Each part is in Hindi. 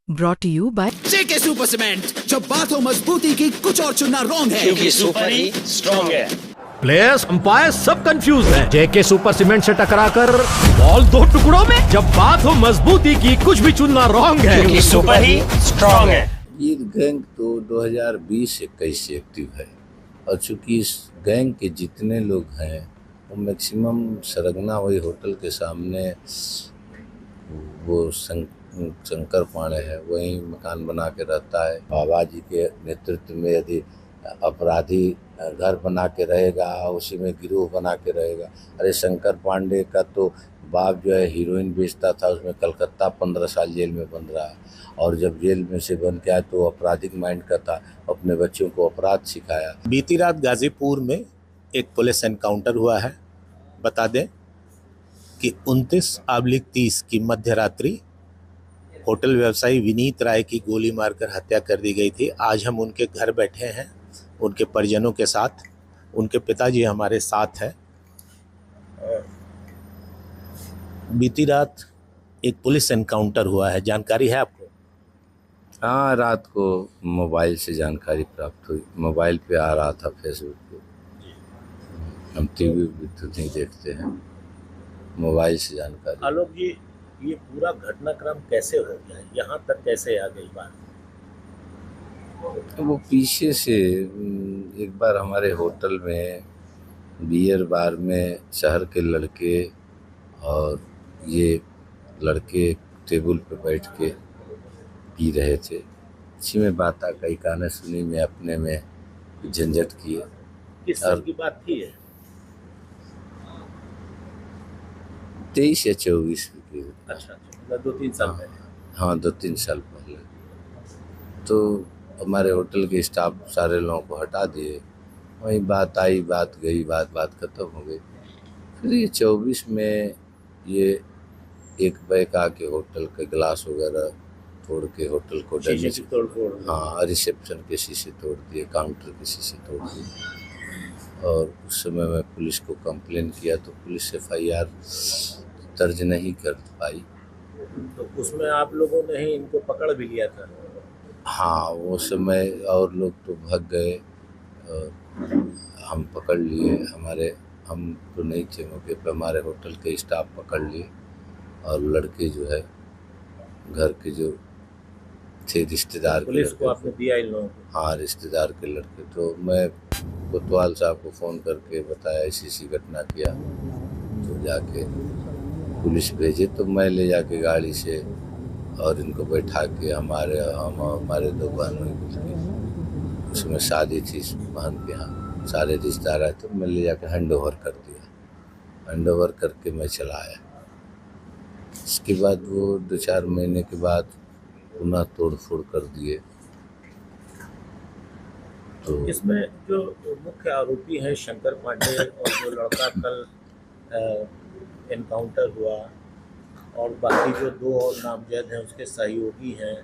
Brought to you by JK super cement. जब बात हो मजबूती की, कुछ और चुनना रॉन्ग है, क्योंकि सुपर ही स्ट्रॉन्ग है। प्लेयर्स अंपायर सब कंफ्यूज हैं। जेके सुपर सीमेंट से टकराकर बॉल दो टुकड़ों में। जब बात हो मजबूती की, कुछ भी चुनना रॉन्ग है, क्योंकि सुपर ही स्ट्रॉन्ग है। ये गैंग तो 2020-21 से एक्टिव है और चूंकि इस गैंग के जितने लोग हैं वो मैक्सिमम सरगना वही होटल के सामने वो शंकर पांडे है, वहीं मकान बना के रहता है। बाबा जी के नेतृत्व में यदि अपराधी घर बना के रहेगा, उसी में गिरोह बना के रहेगा। अरे शंकर पांडे का तो बाप जो है हीरोइन बेचता था, उसमें कलकत्ता 15 साल जेल में बंद रहा और जब जेल में से बन के आया तो अपराधिक माइंड का था, अपने बच्चों को अपराध सिखाया। बीती रात गाजीपुर में एक पुलिस एनकाउंटर हुआ है। बता दें कि 29/30 की मध्य रात्रि होटल व्यवसायी विनीत राय की गोली मारकर हत्या कर दी गई थी। आज हम उनके घर बैठे हैं, उनके परिजनों के साथ। उनके पिताजी हमारे साथ हैं। बीती रात एक पुलिस एनकाउंटर हुआ है, जानकारी है आपको? हाँ, रात को मोबाइल से जानकारी प्राप्त हुई। मोबाइल पे आ रहा था फेसबुक पे। हम टीवी भी तो नहीं देखते हैं, मोबाइल से जानकारी। आलोक जी, ये पूरा घटनाक्रम कैसे हो गया, यहाँ तक कैसे आ गई बात? वो पीछे से एक बार हमारे होटल में बियर बार में शहर के लड़के और ये लड़के टेबल पे बैठ के पी रहे थे। इसी में बात आ गई, गाने सुनी में अपने में झंझट किए। किस साल की बात थी है? 23 या 24 की। अच्छा, मतलब 2-3 साल पहले। हाँ, 2-3 साल पहले। तो हमारे होटल के स्टाफ सारे लोगों को हटा दिए। वही बात आई, बात गई, बात खत्म हो गई। फिर ये 24 में ये एक बैक आके होटल के गिलास वगैरह तोड़ के होटल को डैमेज, हाँ, रिसेप्शन के शीशे तोड़ दिए, काउंटर के शीशे तोड़ दिए। और उस समय मैं पुलिस को कंप्लेन किया तो पुलिस FIR दर्ज नहीं कर पाई। तो उसमें आप लोगों ने ही इनको पकड़ भी लिया था? हाँ, वो समय और लोग तो भाग गए और हम पकड़ लिए। हम तो नहीं थे मौके पे, हमारे होटल के स्टाफ पकड़ लिए और लड़के जो है घर के जो थे रिश्तेदार के पुलिस को आपने दिया इन लोगों को? हाँ, रिश्तेदार के लड़के। तो मैं कोतवाल साहब को फ़ोन करके बताया ऐसी घटना किया, तो जाके पुलिस भेजे। तो मैं ले जाके गाड़ी से और इनको बैठा के हमारे 2 बहनों की उसमें शादी थी बहन के यहाँ, सारे रिश्तेदार आए, तो मैं ले जाके हैंड ओवर कर दिया। हैंड ओवर करके मैं चला आया। इसके बाद वो 2-4 महीने के बाद पुनः तोड़ फोड़ कर दिए। तो इसमें जो मुख्य आरोपी हैं शंकर पांडे और जो लड़का कल एनकाउंटर हुआ और बाकी जो 2 और नामजद हैं उसके सहयोगी हैं,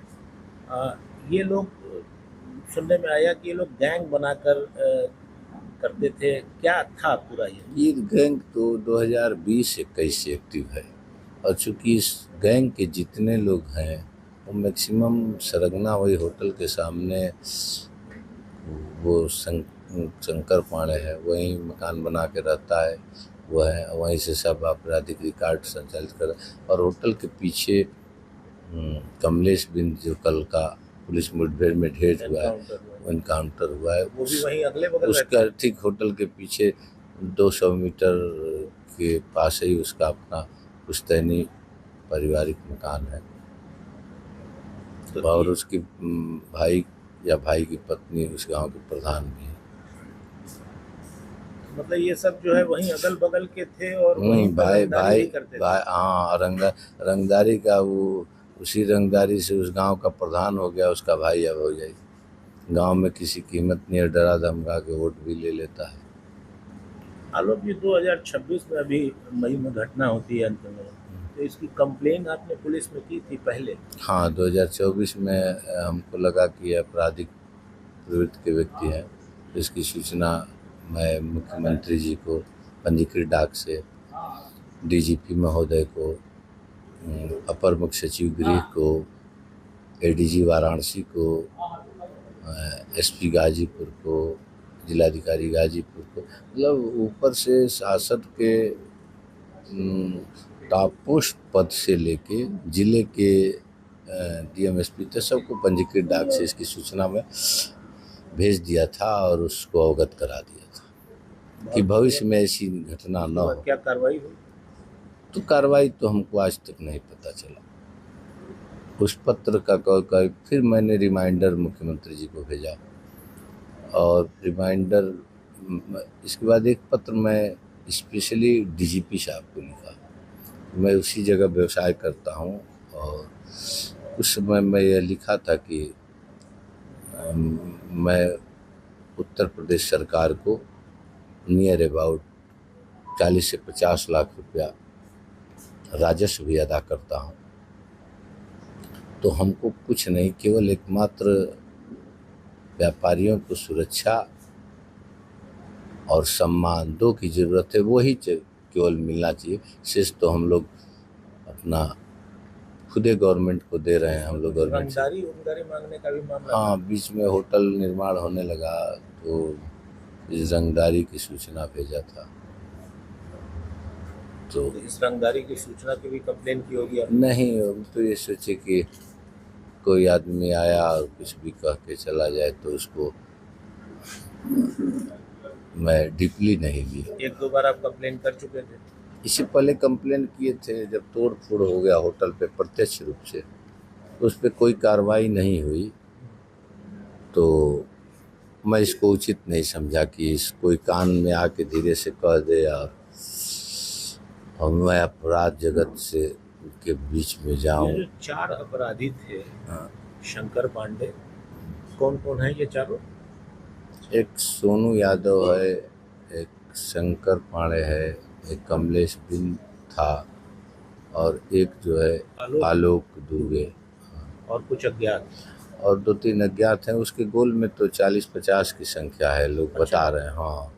ये लोग, सुनने में आया कि ये लोग गैंग बनाकर करते थे। क्या था पूरा ये गैंग तो 2020-21 से एक्टिव है और चूंकि इस गैंग के जितने लोग हैं वो मैक्सिमम सरगना वही होटल के सामने वो शंकर पांडे है, वहीं मकान बना के रहता है। वो है वहीं से सब आपराधिक रिकॉर्ड संचालित कर। और होटल के पीछे कमलेश बिंद जो कल का पुलिस मुठभेड़ में ढेर हुआ है, एनकाउंटर हुआ है, वो भी वहीं अगले बगल उसका ठीक होटल के पीछे 200 मीटर के पास ही उसका अपना पुश्तैनी पारिवारिक मकान है। और उसकी भाई की पत्नी उस गांव के प्रधान भी है। मतलब ये सब जो है वहीं अगल बगल के थे और भाई हाँ, रंगदारी का वो उसी रंगदारी से उस गांव का प्रधान हो गया, उसका भाई अब हो जाए। गांव में किसी कीमत नहीं है, डरा धमका के वोट भी ले लेता है। आलोक जी, 2026 में अभी मई में घटना होती है अंत में, तो इसकी कंप्लेन आपने पुलिस में की थी पहले? हाँ, 2024 में हमको लगा कि आपराधिक प्रवृत्ति के व्यक्ति हैं। इसकी सूचना मैं मुख्यमंत्री जी को पंजीकृत डाक से, DGP महोदय को, अपर मुख्य सचिव गृह को एडीजी वाराणसी को, एसपी गाजीपुर को, जिलाधिकारी गाजीपुर को, मतलब ऊपर से शासन के टॉप पोस्ट पद से लेके जिले के डीएमएसपी तक सबको पंजीकृत डाक से इसकी सूचना में भेज दिया था और उसको अवगत करा दिया था कि भविष्य में ऐसी घटना न हो। क्या कार्रवाई हुई? तो कार्रवाई तो हमको आज तक नहीं पता चला। उस पत्र का फिर मैंने रिमाइंडर मुख्यमंत्री जी को भेजा और रिमाइंडर, इसके बाद एक पत्र मैं स्पेशली डीजीपी साहब को लिखा। मैं उसी जगह व्यवसाय करता हूँ और उस समय मैं यह लिखा था कि मैं उत्तर प्रदेश सरकार को नियर अबाउट 40 से 50 लाख रुपया राजस्व भी अदा करता हूँ। तो हमको कुछ नहीं, केवल एकमात्र व्यापारियों को सुरक्षा और सम्मान दो की ज़रूरत है, वही केवल मिलना चाहिए। शेष तो हम लोग अपना खुदे गवर्नमेंट को दे रहे हैं। हम लोग गवर्नमेंट से रंगदारी मांगने का भी मामला। हाँ, बीच में होटल निर्माण होने लगा तो इस रंगदारी की सूचना भेजा था। तो इस रंगदारी की सूचना की भी कंप्लेन की होगी आपने? नहीं, हम तो ये सोचे कि कोई आदमी आया और कुछ भी कह के चला जाए तो उसको मैं डीपली नहीं ली। एक दो बार आप कंप्लेन कर चुके थे? इससे पहले कंप्लेन किए थे जब तोड़ फोड़ हो गया होटल पे प्रत्यक्ष रूप से, तो उस पर कोई कार्रवाई नहीं हुई। तो मैं इसको उचित नहीं समझा कि इस कोई कान में आके धीरे से कह दे और मैं अपराध जगत से के बीच में जाऊं। ये जो 4 अपराधी थे, हाँ। शंकर पांडे, कौन कौन है ये चारों? एक सोनू यादव है, एक शंकर पांडे है, एक कमलेश बिन था और एक जो है आलोक दुबे और कुछ अज्ञात और 2-3 अज्ञात हैं। उसके गोल में तो 40-50 की संख्या है, लोग बता रहे हैं। हाँ,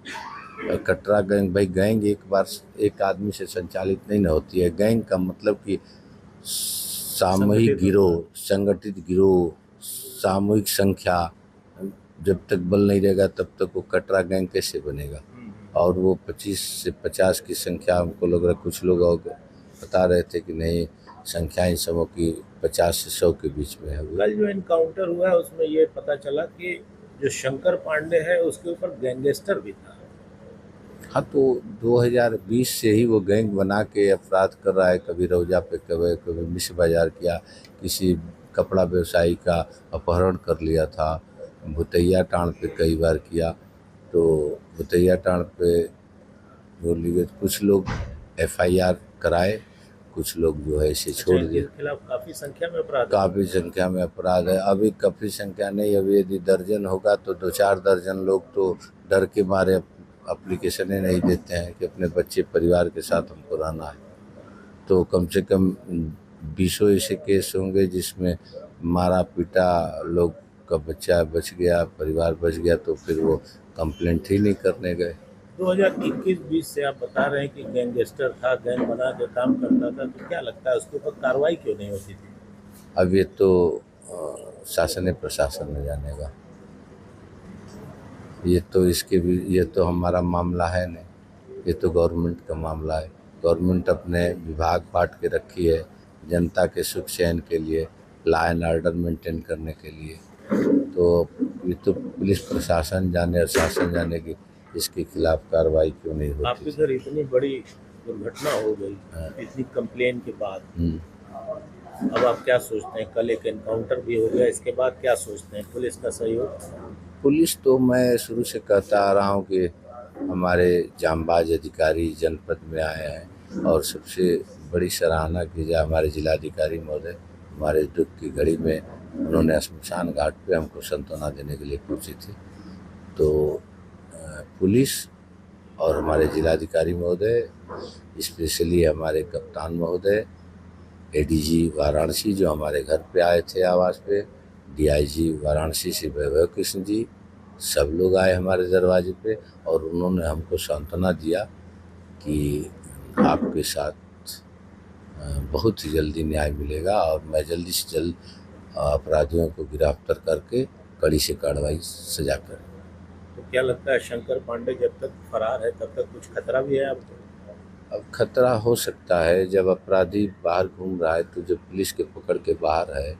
कटरा गैंग, भाई गैंग एक बार एक आदमी से संचालित नहीं ना होती है। गैंग का मतलब कि सामूहिक गिरोह, संगठित गिरोह, सामूहिक संख्या। जब तक बल नहीं रहेगा तब तक वो कटरा गैंग कैसे बनेगा? और वो 25 से 50 की संख्या हमको लग रहा है, कुछ लोग बता रहे थे कि नहीं, संख्या इन सबों की 50 से 100 के बीच में है। कल जो इनकाउंटर हुआ है उसमें ये पता चला कि जो शंकर पांडे है उसके ऊपर गैंगस्टर भी था। हाँ, तो 2020 से ही वो गैंग बना के अपराध कर रहा है। कभी रौजा पे, कभी मिश्र बाजार किया, किसी कपड़ा व्यवसायी का अपहरण कर लिया था, भुतैया टाण पे कई बार किया। तो भुतैया टाण पे बोलिए कुछ लोग FIR कराए, कुछ लोग जो है इसे छोड़ दिए। इनके खिलाफ काफ़ी संख्या में अपराध, काफ़ी संख्या में अपराध है। अभी काफ़ी संख्या नहीं, अभी यदि दर्जन होगा तो 2-4 दर्जन लोग तो डर के मारे एप्लीकेशन नहीं देते हैं कि अपने बच्चे परिवार के साथ हमको रहना है। तो कम से कम 20 ऐसे केस होंगे जिसमें मारा पीटा लोग का बच्चा बच गया, परिवार बच गया, तो फिर वो कंप्लेंट ही नहीं करने गए। 2021-20 से आप बता रहे हैं कि गैंगस्टर था, गैंग बना के काम करता था, तो क्या लगता है उसके ऊपर कार्रवाई क्यों नहीं होती थी? अब ये तो शासन प्रशासन में जानेगा। ये तो इसके भी, ये तो हमारा मामला है नहीं, ये तो गवर्नमेंट का मामला है। गवर्नमेंट अपने विभाग बांट के रखी है जनता के सुख चैन के लिए, लॉ एंड ऑर्डर मेंटेन करने के लिए। तो ये तो पुलिस प्रशासन जाने और शासन जाने की इसके खिलाफ कार्रवाई क्यों नहीं होती? आपके घर इतनी बड़ी दुर्घटना हो गई, इतनी कंप्लेन के बाद, अब आप क्या सोचते हैं? कल एक एनकाउंटर भी हो गया, इसके बाद क्या सोचते हैं? पुलिस का सहयोग? पुलिस तो मैं शुरू से कहता आ रहा हूँ कि हमारे जांबाज अधिकारी जनपद में आए हैं और सबसे बड़ी सराहना की जाए हमारे जिलाधिकारी महोदय, हमारे दुख की घड़ी में उन्होंने शमशान घाट पे हमको सांत्वना देने के लिए पहुंची थी। तो पुलिस और हमारे जिलाधिकारी महोदय, स्पेशली हमारे कप्तान महोदय, ADG वाराणसी जो हमारे घर पे आए थे आवास पे, DIG वाराणसी से वैभव कृष्ण जी, सब लोग आए हमारे दरवाजे पे और उन्होंने हमको सांत्वना दिया कि आपके साथ बहुत ही जल्दी न्याय मिलेगा और मैं जल्दी से जल्द अपराधियों को गिरफ्तार करके कड़ी से कार्रवाई सजा करें। तो क्या लगता है शंकर पांडे जब तक फरार है तब तक कुछ खतरा भी है आपको? अब खतरा हो सकता है, जब अपराधी बाहर घूम रहा है तो जब पुलिस के पकड़ के बाहर है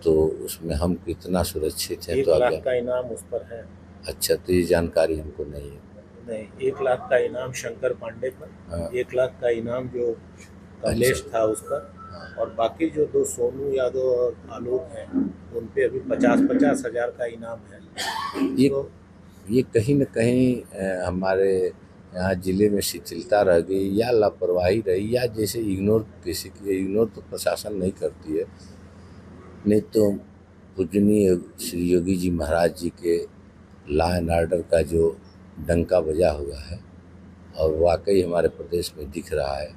तो उसमें हम कितना सुरक्षित हैं। 1 तो लाख अगर का इनाम उस पर है। अच्छा, तो ये जानकारी हमको नहीं है। नहीं, 1 लाख का इनाम शंकर पांडे पर, हाँ। 1 लाख का इनाम जो कमलेश था उस पर, और बाकी जो 2 सोनू यादव और आलोक हैं उन पे अभी 50-50 हज़ार का इनाम है। ये कहीं न कहीं हमारे यहाँ जिले में शिथिलता रह गई या लापरवाही रही, या जैसे इग्नोर तो प्रशासन नहीं करती है। नहीं तो पूजनीय श्री योगी जी महाराज जी के लॉ एंड ऑर्डर का जो डंका बजा हुआ है और वाकई हमारे प्रदेश में दिख रहा है,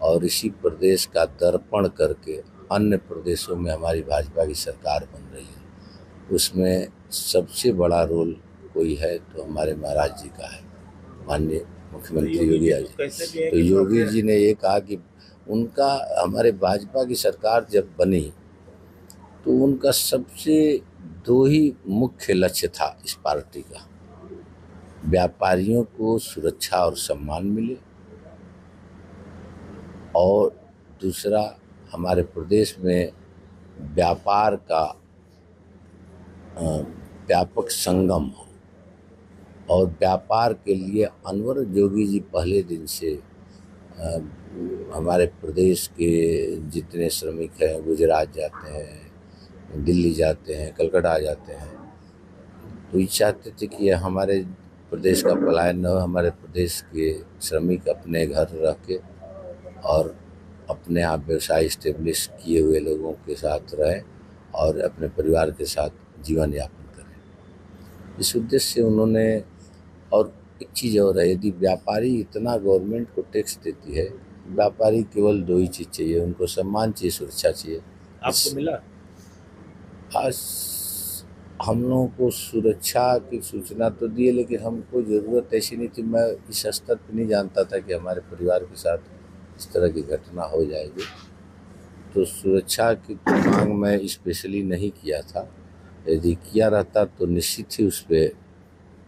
और इसी प्रदेश का दर्पण करके अन्य प्रदेशों में हमारी भाजपा की सरकार बन रही है। उसमें सबसे बड़ा रोल कोई है तो हमारे महाराज जी का है, माननीय मुख्यमंत्री योगी जी। तो योगी जी ने ये कहा कि उनका, हमारे भाजपा की सरकार जब बनी तो उनका सबसे 2 ही मुख्य लक्ष्य था इस पार्टी का, व्यापारियों को सुरक्षा और सम्मान मिले, और दूसरा हमारे प्रदेश में व्यापार का व्यापक संगम हो। और व्यापार के लिए अनवर योगी जी पहले दिन से हमारे प्रदेश के जितने श्रमिक हैं, गुजरात जाते हैं, दिल्ली जाते हैं, कलकत्ता जाते हैं, तो ये चाहते थे कि हमारे प्रदेश का पलायन न हो, हमारे प्रदेश के श्रमिक अपने घर रह के और अपने आप व्यवसाय इस्टेब्लिश किए हुए लोगों के साथ रहें और अपने परिवार के साथ जीवन यापन करें। इस उद्देश्य से उन्होंने, और एक चीज़ और है, यदि व्यापारी इतना गवर्नमेंट को टैक्स देती है, व्यापारी केवल 2 ही चीज़ चाहिए, उनको सम्मान चाहिए, सुरक्षा चाहिए। आपको मिला? आज हम लोगों को सुरक्षा की सूचना तो दी है, लेकिन हमको ज़रूरत ऐसी नहीं थी। मैं इस स्तर पर नहीं जानता था कि हमारे परिवार के साथ इस तरह की घटना हो जाएगी, तो सुरक्षा की मांग मैं स्पेशली नहीं किया था। यदि किया रहता तो निश्चित ही उस पर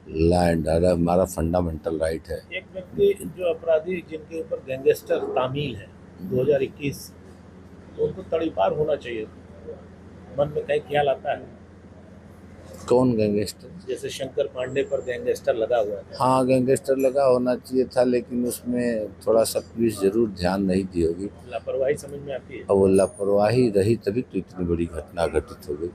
लॉ एंड ऑर्डर हमारा फंडामेंटल राइट है। एक व्यक्ति जो अपराधी जिनके ऊपर गैंगस्टर तामील है 2021, तो उनको तड़ीपार होना चाहिए। मन में कहीं ख्याल आता है? कौन गैंगस्टर? जैसे शंकर पांडे पर गैंगस्टर लगा हुआ है। हाँ, गैंगस्टर लगा होना चाहिए था, लेकिन उसमें थोड़ा सा पुलिस जरूर ध्यान नहीं दी होगी। लापरवाही समझ में आती है। और वो लापरवाही रही तभी तो इतनी बड़ी घटना घटित हो गई।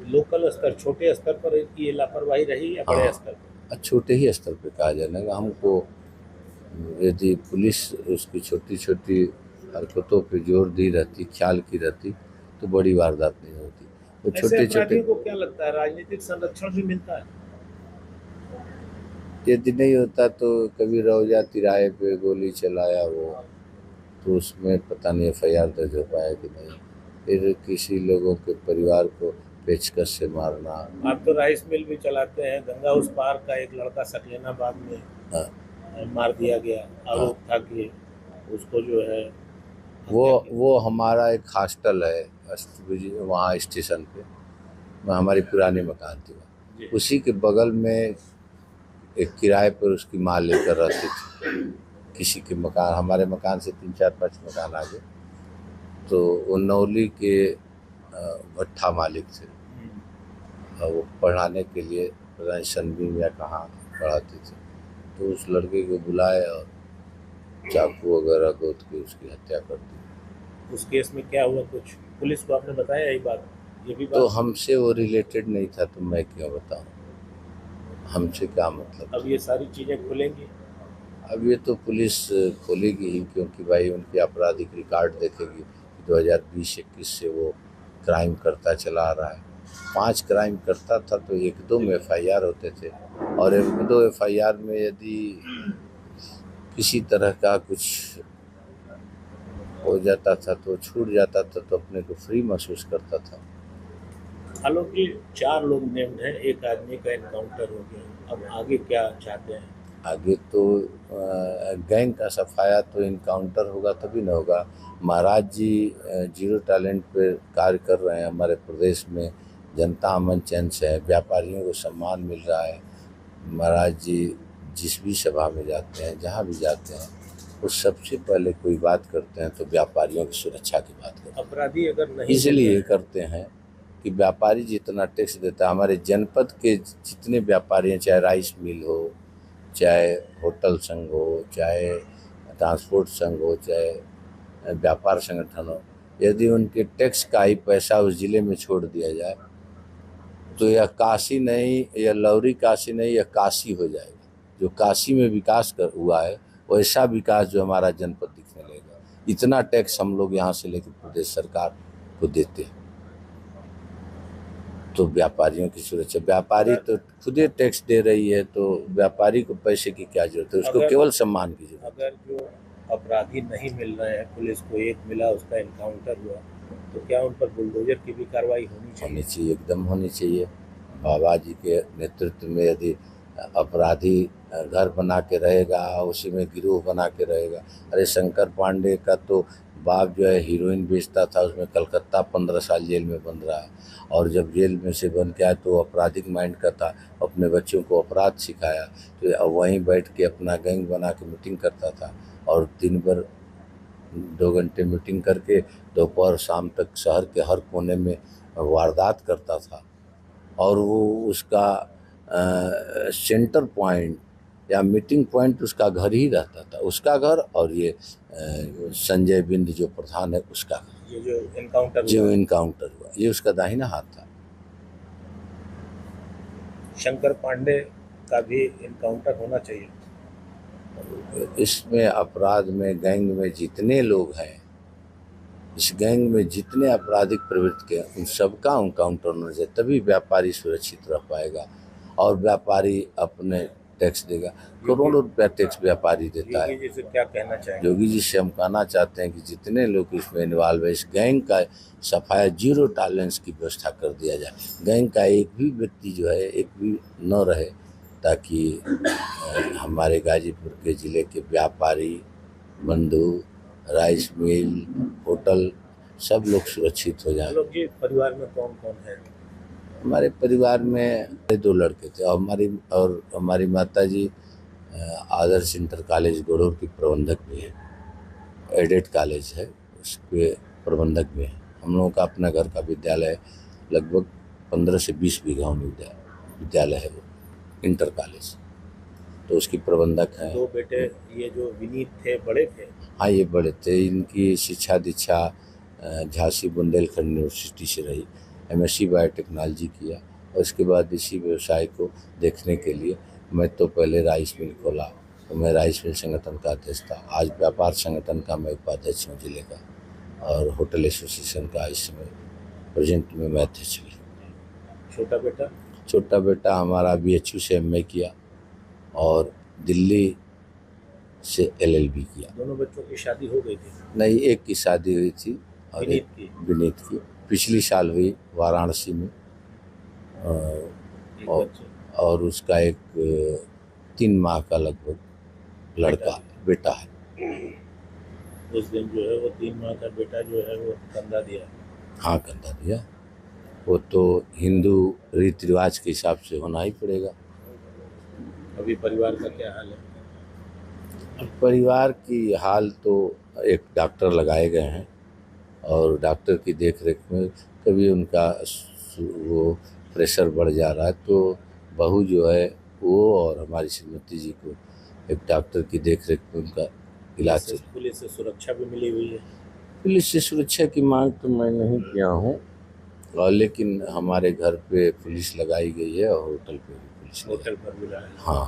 लोकल स्तर, छोटे स्तर पर ये लापरवाही रही या बड़े स्तर पर? छोटे ही स्तर पे कहा जाएगा। हमको यदि पुलिस उसकी छोटी छोटी हरकतों पे जोर दी रहती, ख्याल की रहती, तो बड़ी वारदात नहीं होती। तो छोटे छोटे को क्या लगता है राजनीतिक संरक्षण भी मिलता है? यदि नहीं होता तो कभी रौजा तिराहे पे गोली चलाया वो, तो उसमें पता नहीं FIR दर्ज हो पाया कि नहीं। फिर किसी लोगों के परिवार को पेचकस से मारना। आप तो राइस मिल भी चलाते हैं। गंगा उस पार का एक लड़का सकलेनाबाद में मार दिया गया, आरोप था कि उसको जो है वो हमारा एक हॉस्टल है वहाँ स्टेशन पे, हमारी पुरानी मकान थी वहाँ, उसी के बगल में एक किराए पर उसकी माँ लेकर रहती थी किसी के मकान, हमारे मकान से 3-4-5 मकान आगे। तो वो नौली के भट्ठा मालिक थे, और वो पढ़ाने के लिए पता नहीं सनबीम या कहाँ पढ़ाते थे। तो उस लड़के को बुलाए और चाकू वगैरह गोद के उसकी हत्या कर दी। उस केस में क्या हुआ, कुछ पुलिस को आपने बताया ये बात? ये भी बात तो हमसे वो रिलेटेड नहीं था, तो मैं क्यों बताऊं, हमसे क्या मतलब। अब ये सारी चीज़ें खुलेंगी? अब ये तो पुलिस खोलेगी ही, क्योंकि भाई उनकी आपराधिक रिकॉर्ड देखेगी। 2020-21 से वो क्राइम करता चला आ रहा है। 5 क्राइम करता था तो 1-2 में FIR होते थे, और 1-2 FIR में यदि किसी तरह का कुछ हो जाता था तो छूट जाता था, तो अपने को फ्री महसूस करता था। हालांकि 4 लोग नेम्ड हैं, एक आदमी का एनकाउंटर हो गया। अब आगे क्या चाहते हैं? आगे तो गैंग का सफाया तो इनकाउंटर होगा तभी ना होगा। महाराज जी जीरो टैलेंट पे कार्य कर रहे हैं हमारे प्रदेश में, जनता अमन चैन से है, व्यापारियों को सम्मान मिल रहा है। महाराज जी जिस भी सभा में जाते हैं, जहाँ भी जाते हैं, वो सबसे पहले कोई बात करते हैं तो व्यापारियों की सुरक्षा की बात करते हैं। अपराधी अगर नहीं इसलिए करते हैं कि व्यापारी जितना टैक्स देता है, हमारे जनपद के जितने व्यापारी हैं, चाहे राइस मिल हो, चाहे होटल संघ हो, चाहे ट्रांसपोर्ट संघ हो, चाहे व्यापार संगठन हो, यदि उनके टैक्स का ही पैसा उस जिले में छोड़ दिया जाए तो यह काशी नहीं, यह लौरी काशी नहीं, यह काशी हो जाएगा। जो काशी में विकास हुआ है वैसा विकास जो हमारा जनपद दिखने लगेगा। इतना टैक्स हम लोग यहाँ से लेकर प्रदेश सरकार को देते हैं। तो व्यापारियों की सुरक्षा, व्यापारी तो खुद ही टैक्स दे रही है, तो व्यापारी को पैसे की क्या जरूरत है, उसको केवल सम्मान की जरूरत है। अगर जो अपराधी नहीं मिल रहे हैं, पुलिस को एक मिला, उसका एनकाउंटर हुआ, तो क्या उन पर बुलडोजर की भी कार्रवाई होनी चाहिए? एकदम होनी चाहिए। बाबा जी के नेतृत्व में यदि अपराधी घर बना के रहेगा, उसी में गिरोह बना के रहेगा। अरे शंकर पांडे का तो बाप जो है हीरोइन बेचता था, उसमें कलकत्ता 15 साल जेल में बंद रहा, और जब जेल में से बन के आया तो आपराधिक माइंड का था, अपने बच्चों को अपराध सिखाया, तो वहीं बैठ के अपना गैंग बना के मीटिंग करता था, और दिन भर 2 घंटे मीटिंग करके दोपहर शाम तक शहर के हर कोने में वारदात करता था। और वो उसका सेंटर पॉइंट या मीटिंग पॉइंट उसका घर ही रहता था, उसका घर, और ये संजय बिंद जो प्रधान है उसका घर। ये जो इनकाउंटर हुआ ये उसका दाहिना हाथ था। शंकर पांडे का भी इनकाउंटर होना चाहिए। इसमें अपराध में, गैंग में जितने लोग हैं, इस गैंग में जितने आपराधिक प्रवृत्ति के, उन सबका इनकाउंटर होना चाहिए, तभी व्यापारी सुरक्षित रह पाएगा और व्यापारी अपने टैक्स देगा। करोड़ों रुपया टैक्स व्यापारी देता है। योगी जी से क्या कहना चाहेंगे? योगी जी से हम कहना चाहते हैं कि जितने लोग इसमें इन्वॉल्व है, इस गैंग का सफाया, जीरो टॉलरेंस की व्यवस्था कर दिया जाए। गैंग का एक भी व्यक्ति जो है, एक भी न रहे, ताकि हमारे गाजीपुर के ज़िले के व्यापारी बंधु, राइस मिल, होटल, सब लोग सुरक्षित हो जाएं। लोग जी परिवार में कौन कौन है? हमारे परिवार में 2 लड़के थे, और हमारी माता जी आदर्श इंटर कॉलेज गोड़ोर की प्रबंधक भी है, एडेड कॉलेज है, उसके प्रबंधक भी हैं। हम लोगों का अपना घर का विद्यालय लगभग 15 से 20 बीघा में विद्यालय है, वो इंटर कॉलेज, तो उसकी प्रबंधक हैं। 2 बेटे, ये जो विनीत थे बड़े थे? हाँ, ये बड़े थे। इनकी शिक्षा दीक्षा झांसी बुंदेलखंड यूनिवर्सिटी से रही। MSc बायोटेक्नोलॉजी किया, और उसके बाद इसी व्यवसाय को देखने के लिए मैं तो पहले राइस मिल खोला, तो मैं राइस मिल संगठन का अध्यक्ष था। आज व्यापार संगठन का मैं उपाध्यक्ष हूँ जिले का, और होटल एसोसिएशन का इस समय प्रेजेंट में मैं अध्यक्ष भी। छोटा बेटा हमारा BHU से MA किया और दिल्ली से LLB किया। दोनों बच्चों की शादी हो गई थी? नहीं, एक की शादी हुई थी, और विनीत की पिछली साल हुई वाराणसी में, और उसका एक 3 माह का लगभग लड़का बेटा है। उस दिन जो है वो 3 माह का बेटा जो है वो कंधा दिया? हाँ, कंधा दिया। वो तो हिंदू रीति रिवाज के हिसाब से होना ही पड़ेगा। अभी परिवार का क्या हाल है? परिवार की हाल तो, एक डॉक्टर लगाए गए हैं, और डॉक्टर की देखरेख में कभी उनका वो प्रेशर बढ़ जा रहा है, तो बहू जो है वो और हमारी श्रीमती जी को एक डॉक्टर की देखरेख में उनका इलाज चल। पुलिस से सुरक्षा भी मिली हुई है? पुलिस से सुरक्षा की मांग तो मैं नहीं किया हूँ, और लेकिन हमारे घर पे पुलिस लगाई गई है, और होटल पे भी पुलिस। होटल पर भी लगाई? हाँ,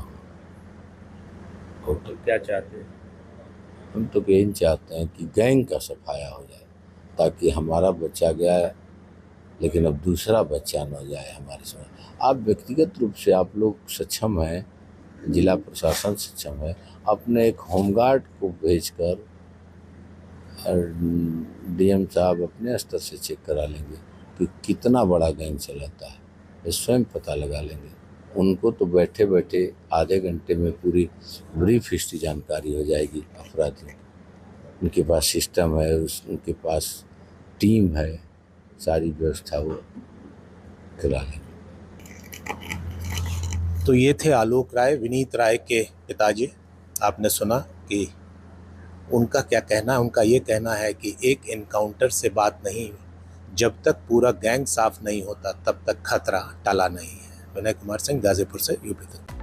होटल। क्या चाहते हैं? हम तो यही चाहते हैं कि गैंग का सफाया हो जाए, ताकि हमारा बच्चा गया है, लेकिन अब दूसरा बच्चा न जाए हमारे साथ। आप व्यक्तिगत रूप से आप लोग सक्षम हैं, जिला प्रशासन सक्षम है, अपने एक होमगार्ड को भेजकर DM साहब अपने स्तर से चेक करा लेंगे कि कितना बड़ा गैंग चलाता है, ये स्वयं पता लगा लेंगे, उनको तो बैठे बैठे आधे घंटे में पूरी ब्रीफ हिस्ट्री जानकारी हो जाएगी अपराधियों। उनके पास सिस्टम है, उनके पास टीम है, सारी व्यवस्था वो करा लेंगे। तो ये थे आलोक राय, विनीत राय के पिताजी। आपने सुना कि उनका क्या कहना है। उनका ये कहना है कि एक एनकाउंटर से बात नहीं, जब तक पूरा गैंग साफ नहीं होता तब तक खतरा टला नहीं है। विनय कुमार सिंह, गाजीपुर से, यूपी तक।